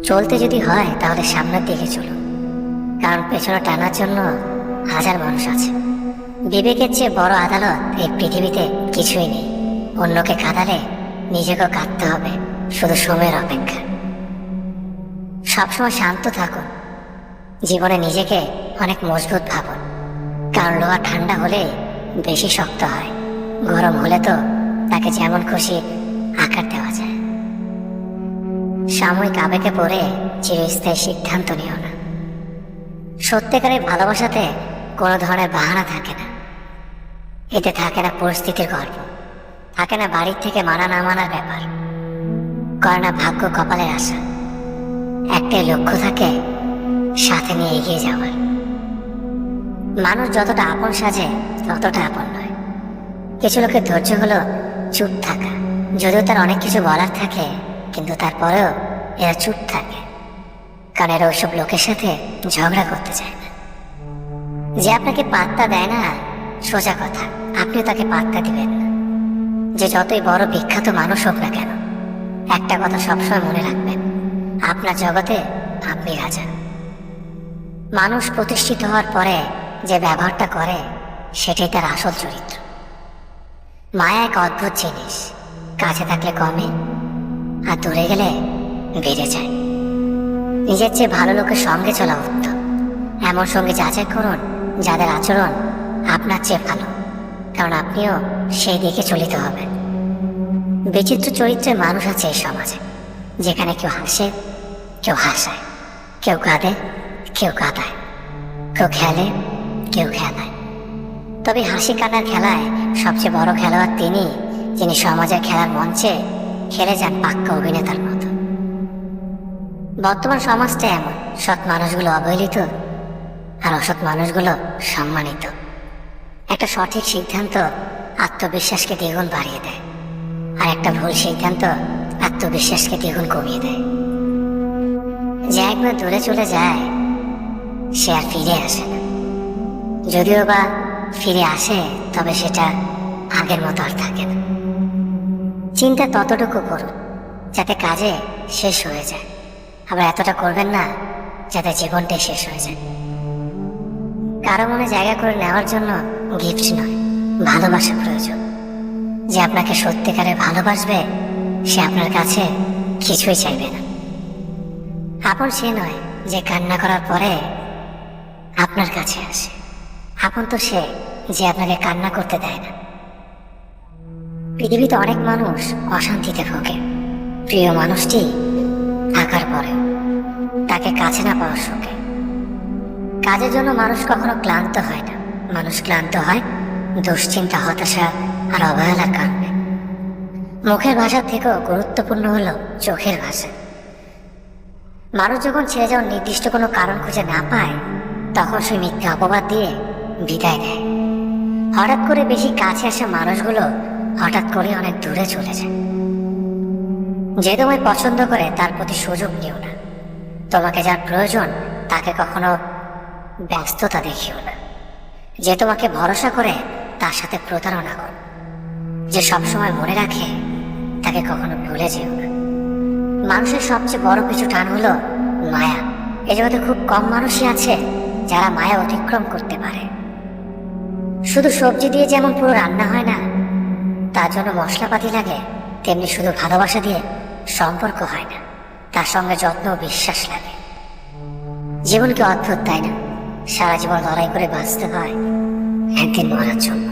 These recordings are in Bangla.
চলতে যদি হয় তাহলে সামনের দিকে চলুন, কারণ পেছনে টানার জন্য হাজার মানুষ আছে। বিবেকের চেয়ে বড় আদালত এই পৃথিবীতে কিছুই নেই। অন্যকে কাঁদালে নিজেকেও কাঁদতে হবে, শুধু সময়ের অপেক্ষা। সবসময় শান্ত থাকুন, জীবনে নিজেকে অনেক মজবুত ভাবুন, কারণ লোহা ঠান্ডা হলে বেশি শক্ত হয়, গরম হলে তো তাকে যেমন খুশি আকার দেওয়া যায়। সাময়িক আবেগে পড়ে চিরস্থায়ী সিদ্ধান্ত নিও না। সত্যিকারের ভালোবাসাতে কোনো ধরনের বাহানা থাকে না। এতে থাকে না পরিস্থিতির গল্প, থাকে না বাড়ির থেকে মানা না মানার ব্যাপার, করে না ভাগ্য কপালের আশা। একটাই লক্ষ্য থাকে, সাথে নিয়ে এগিয়ে যাওয়ার। মানুষ যতটা আপন সাজে ততটা আপন নয়। কিছু লোকের ধৈর্য হলো চুপ থাকা, যদিও তার অনেক কিছু বলার থাকে, কিন্তু তারপরেও এরা চুপ থাকে, কারণ এরা ওইসব লোকের সাথে ঝগড়া করতে চায় না। যে আপনাকে পাত্তা দেয় না, সোজা কথা আপনিও তাকে পাত্তা দিবেন না। যে যতই বড় বিখ্যাত মানুষ হোক না কেন, একটা কথা সবসময় মনে রাখবেন, আপনার জগতে আপনি রাজা। মানুষ প্রতিষ্ঠিত হওয়ার পরে যে ব্যবহারটা করে সেটাই তার আসল চরিত্র। মায়া এক অদ্ভুত জিনিস, কাছে থাকলে কমে আর দূরে গেলে বেড়ে যায়। নিজের চেয়ে ভালো লোকের সঙ্গে চলা উত্তম। এমন সঙ্গে যাচাই করুন যাদের আচরণ আপনার চেয়ে ভালো, কারণ আপনিও সেই দিকে চলিত হবেন। বিচিত্র চরিত্রের মানুষ আছে এই সমাজে, যেখানে কেউ হাসে, কেউ হাসায়, কেউ কাঁদে, কেউ কাঁদায়, কেউ খেলে, কেউ খেলায়। তবে হাসি কান্নার খেলায় সবচেয়ে বড় খেলোয়াড় তিনি, যিনি সমাজের খেলার মঞ্চে খেলে যান পাক্কা অভিনেতার মতো। বর্তমান সমাজটা এমন, সৎ মানুষগুলো অবহেলিত আর অসৎ মানুষগুলো সম্মানিত। একটা সঠিক সিদ্ধান্ত আত্মবিশ্বাসকে দ্বিগুণ বাড়িয়ে দেয়, আর একটা ভুল সিদ্ধান্ত আত্মবিশ্বাসকে দ্বিগুণ কমিয়ে দেয়। যে একবার দূরে চলে যায় সে আর ফিরে আসে না, যদিও বা ফিরে আসে তবে সেটা আগের মতো আর থাকে না। চিন্তা ততটুকু করুন যাতে কাজে শেষ হয়ে যায়, আবার এতটা করবেন না যাতে জীবনটাই শেষ হয়ে যায়। কারো মনে জায়গা করে নেওয়ার জন্য গিফট নয়, ভালোবাসা প্রয়োজন। যে আপনাকে সত্যিকারে ভালোবাসবে সে আপনার কাছে কিছুই চাইবে না। আপন সে নয় যে কান্না করার পরে আপনার কাছে আসে, আপন তো সে যে আপনাকে কান্না করতে দেয় না। পৃথিবীতে অনেক মানুষ অশান্তিতে ভোগে, প্রিয় মানুষটি থাকার পরেও তাকে কাছে না পাওয়ার শোকে। কাজের জন্য মানুষ কখনো ক্লান্ত হয় না, মানুষ ক্লান্ত হয় দুশ্চিন্তা, হতাশা আর অবহেলার কারণে। মুখের ভাষা থেকেও গুরুত্বপূর্ণ হলো চোখের ভাষা। মানুষ যখন ছেড়ে যাওয়ার নির্দিষ্ট কোনো কারণ খুঁজে না পায়, তখন সে মিথ্যা অপবাদ দিয়ে বিদায় দেয়। হঠাৎ করে বেশি কাছে আসা মানুষগুলো হঠাৎ করে অনেক দূরে চলে যায়। যে তোমায় পছন্দ করে তার প্রতি সুযোগ নিও না। তোমাকে যার প্রয়োজন তাকে কখনো ব্যস্ততা দেখিও না। যে তোমাকে ভরসা করে তার সাথে প্রতারণা করো। যে সবসময় মনে রাখে তাকে কখনো ভুলে যেও না। মানুষের সবচেয়ে বড় পিছু টান হলো মায়া। এই জগতে খুব কম মানুষই আছে যারা মায়া অতিক্রম করতে পারে। শুধু সবজি দিয়ে যেমন পুরো রান্না হয় না, তার জন্য মশলাপাতি লাগে, তেমনি শুধু ভালোবাসা দিয়ে সম্পর্ক হয় না, তার সঙ্গে যত্ন ও বিশ্বাস লাগে। জীবন কি অদ্ভুত, তাই না? সারা জীবন লড়াই করে বাঁচতে হয় একদিন মরার জন্য।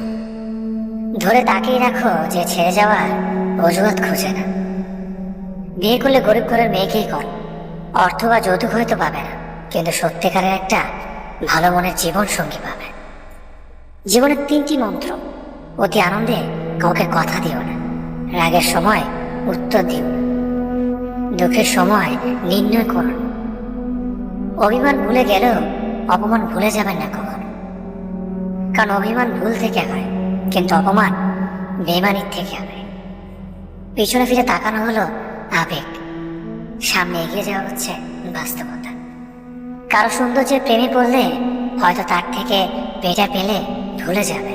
ধরে তাকিয়ে রাখো যে ছেড়ে যাওয়ার অজুহাত খুঁজে না। বিয়ে করলে গরিব ঘরের মেয়েকেই কর, অর্থ বা যৌতুক হয়তো পাবে না, কিন্তু সত্যিকারের একটা ভালো মনের জীবন সঙ্গী পাবে। জীবনের 3টি মন্ত্র: অতি আনন্দে কাউকে কথা দিও না, রাগের সময় উত্তর দিও না, দুঃখের সময় নির্ণয় করুন। অভিমান ভুলে গেলেও অপমান ভুলে যাবেন না কখনো, কারণ অভিমান ভুল থেকে হয়, কিন্তু অপমান বেমানির থেকে হবে। পিছনে ফিরে তাকানো হলো আবেগ, সামনে এগিয়ে যাওয়া হচ্ছে বাস্তবতা। কারো সৌন্দর্যের প্রেমে পড়লে হয়তো তার থেকে বেটা পেলে ভুলে যাবে।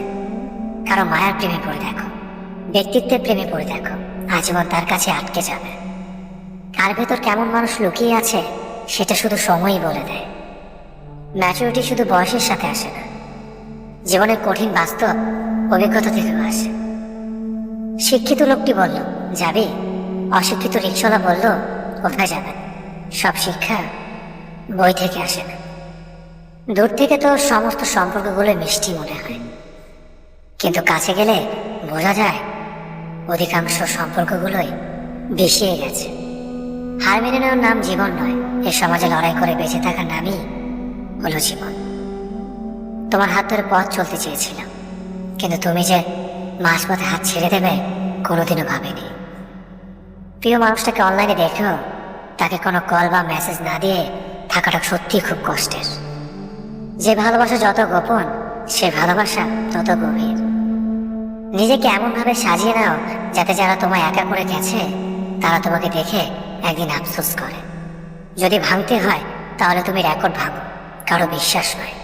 কারো মায়ার প্রেমে পড়ে দেখো, ব্যক্তিত্বের প্রেমে পড়ে দেখো, আজীবন তার কাছে আটকে যাবে। কার ভেতর কেমন মানুষ লুকিয়ে আছে সেটা শুধু সময়ই বলে দেয়। ম্যাচুরিটি শুধু বয়সের সাথে আসে না, জীবনের কঠিন বাস্তব অভিজ্ঞতা থেকেও আসে। শিক্ষিত লোকটি বলল, যাবি? অশিক্ষিত রিক্সাওয়ালা বলল, কোথায় যাবেন? সব শিক্ষা বই থেকে আসে না। দূর থেকে তো সমস্ত সম্পর্কগুলো মিষ্টি মনে হয়, কিন্তু কাছে গেলে বোঝা যায় অধিকাংশ সম্পর্কগুলোই বিষিয়ে গেছে। হার মেনে নেওয়ার নাম জীবন নয়, এ সমাজে লড়াই করে বেঁচে থাকার নামই হলো জীবন। তোমার হাত ধরে পথ চলতে চেয়েছিলাম, কিন্তু তুমি যে মাঝপথে হাত ছেড়ে দেবে কোনোদিনও ভাবিনি। প্রিয় মানুষটাকে অনলাইনে দেখেও তাকে কোনো কল বা মেসেজ না দিয়ে থাকাটা সত্যিই খুব কষ্টের। যে ভালোবাসা যত গোপন, সে ভালোবাসা তত গভীর। নিজেকে এমনভাবে সাজিয়ে নাও যাতে যারা তোমায় একা করে গেছে তারা তোমাকে দেখে একদিন আফসোস করে। যদি ভাঙতে হয় তাহলে তুমি রেকর্ড ভাঙো, কারো বিশ্বাস নয়।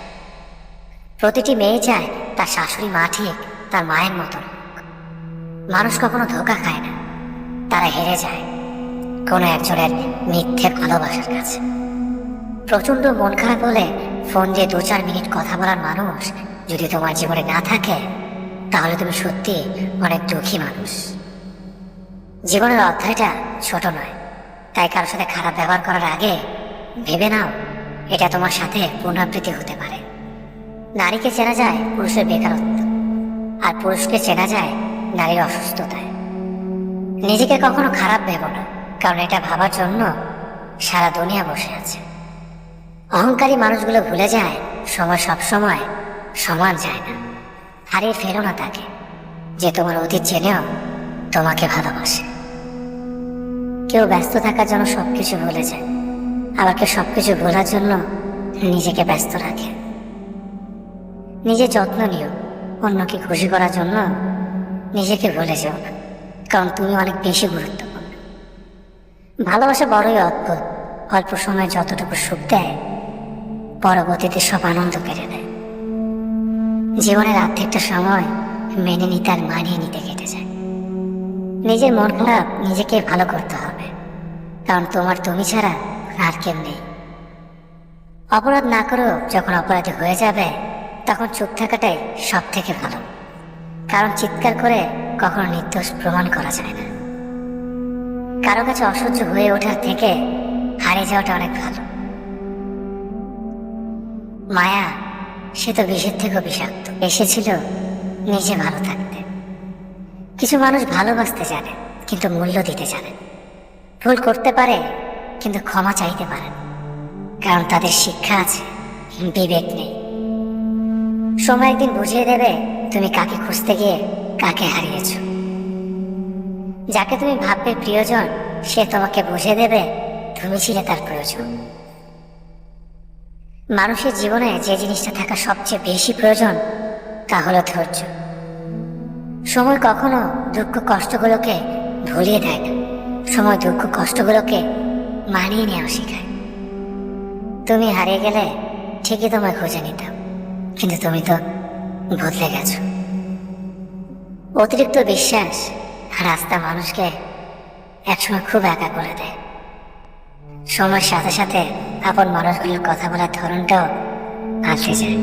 প্রতিটি মেয়ে চায় তার শাশুড়ি মা ঠিক তার মায়ের মতন। মানুষ কখনো ধোঁকা খায় না, তারা হেরে যায় কোনো একজনের মিথ্যে ভালোবাসার কাছে। প্রচন্ড মন খারাপ হলে ফোন দিয়ে 2-4 মিনিট কথা বলার মানুষ যদি তোমার জীবনে না থাকে তাহলে তুমি সত্যি অনেক দুঃখী মানুষ। জীবনের অধ্যায়টা ছোট নয়, তাই কারোর সাথে খারাপ ব্যবহার করার আগে ভেবে নাও এটা তোমার সাথে পুনরাবৃত্তি হতে পারে। নারীকে চেনা যায় পুরুষের বেকারত্ব, আর পুরুষকে চেনা যায় নারীর অসুস্থতায়। নিজেকে কখনো খারাপ ভেবো না, কারণ এটা ভাবার জন্য সারা দুনিয়া বসে আছে। অহংকারী মানুষগুলো ভুলে যায় সময় সবসময় সমান যায় না। হারিয়ে ফেলো না তাকে যে তোমার অতীত জেনেও তোমাকে ভালোবাসে। কেউ ব্যস্ত থাকার জন্য সবকিছু ভুলে যায়, আবার কেউ সবকিছু ভোলার জন্য নিজেকে ব্যস্ত রাখে। নিজের যত্ন নিও, অন্যকে খুশি করার জন্য নিজেকে ভুলে যেও না, কারণ তুমি অনেক বেশি গুরুত্বপূর্ণ। ভালোবাসা বড়ই অদ্ভুত, অল্প সময় যতটুকু সুখ দেয় পরবর্তীতে সব আনন্দ কেড়ে নেয়। জীবনের অর্ধেকটা সময় মেনে নিতে আর মানিয়ে নিতে কেটে যায়। নিজের মন খারাপ নিজেকে ভালো করতে হবে, কারণ তোমার তুমি ছাড়া আর কেউ নেই। অপরাধ না করেও যখন অপরাধী হয়ে যাবে তখন চুপ থাকাটাই সব থেকে ভালো, কারণ চিৎকার করে কখনো নির্দোষ প্রমাণ করা যায় না। কারো কাছে অসহ্য হয়ে ওঠার থেকে হারিয়ে যাওয়াটা অনেক ভালো। মায়া সে তো বিষের থেকেও বিষাক্ত, এসেছিল নিজে ভালো থাকতে। কিছু মানুষ ভালোবাসতে জানে কিন্তু মূল্য দিতে জানে। ভুল করতে পারে কিন্তু ক্ষমা চাইতে পারে না, কারণ তাদের শিক্ষা আছে, বিবেক নেই। সময় একদিন বুঝিয়ে দেবে তুমি কাকে খুঁজতে গিয়ে কাকে হারিয়েছ। যাকে তুমি ভাববে প্রিয়জন সে তোমাকে বুঝিয়ে দেবে তুমি ছিলে তার প্রয়োজন। মানুষের জীবনে যে জিনিসটা থাকা সবচেয়ে বেশি প্রয়োজন তা হলো ধৈর্য। সময় কখনো দুঃখ কষ্টগুলোকে ভুলিয়ে দেয় না, সময় দুঃখ কষ্টগুলোকে মানিয়ে নেওয়া শেখায়। তুমি হারিয়ে গেলে ঠিকই তোমায় খুঁজে নিতাম, কিন্তু তুমি তো বদলে গেছো। অতিরিক্ত বিশ্বাস রাস্তা মানুষকে একসময় খুব একা করে দেয়। সময়ের সাথে সাথে আপন মানুষগুলোর কথা বলার ধরনটাও পাল্টে যায়।